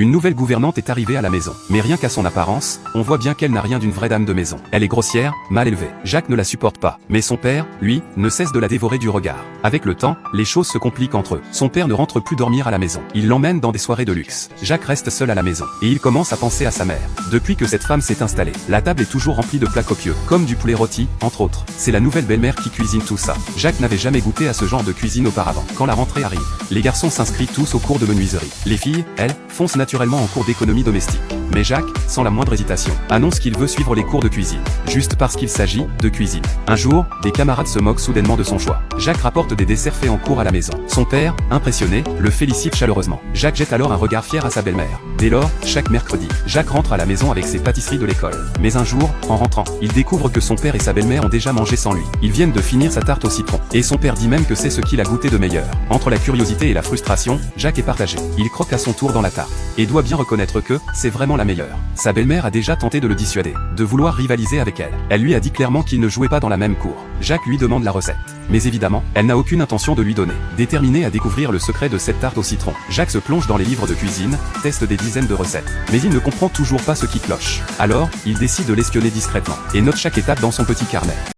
Une nouvelle gouvernante est arrivée à la maison. Mais rien qu'à son apparence, on voit bien qu'elle n'a rien d'une vraie dame de maison. Elle est grossière, mal élevée. Jacques ne la supporte pas. Mais son père, lui, ne cesse de la dévorer du regard. Avec le temps, les choses se compliquent entre eux. Son père ne rentre plus dormir à la maison. Il l'emmène dans des soirées de luxe. Jacques reste seul à la maison. Et il commence à penser à sa mère. Depuis que cette femme s'est installée, la table est toujours remplie de plats copieux, comme du poulet rôti, entre autres. C'est la nouvelle belle-mère qui cuisine tout ça. Jacques n'avait jamais goûté à ce genre de cuisine auparavant. Quand la rentrée arrive, les garçons s'inscrivent tous au cours de menuiserie. Les filles, elles, foncent naturellement en cours d'économie domestique. Mais Jacques, sans la moindre hésitation, annonce qu'il veut suivre les cours de cuisine. Juste parce qu'il s'agit de cuisine. Un jour, des camarades se moquent soudainement de son choix. Jacques rapporte des desserts faits en cours à la maison. Son père, impressionné, le félicite chaleureusement. Jacques jette alors un regard fier à sa belle-mère. Dès lors, chaque mercredi, Jacques rentre à la maison avec ses pâtisseries de l'école. Mais un jour, en rentrant, il découvre que son père et sa belle-mère ont déjà mangé sans lui. Ils viennent de finir sa tarte au citron. Et son père dit même que c'est ce qu'il a goûté de meilleur. Entre la curiosité et la frustration, Jacques est partagé. Il croque à son tour dans la tarte. Et doit bien reconnaître que c'est vraiment la meilleure. Sa belle-mère a déjà tenté de le dissuader, de vouloir rivaliser avec elle. Elle lui a dit clairement qu'il ne jouait pas dans la même cour. Jacques lui demande la recette. Mais évidemment, elle n'a aucune intention de lui donner. Déterminé à découvrir le secret de cette tarte au citron, Jacques se plonge dans les livres de cuisine, teste des dizaines de recettes. Mais il ne comprend toujours pas ce qui cloche. Alors, il décide de l'espionner discrètement, et note chaque étape dans son petit carnet.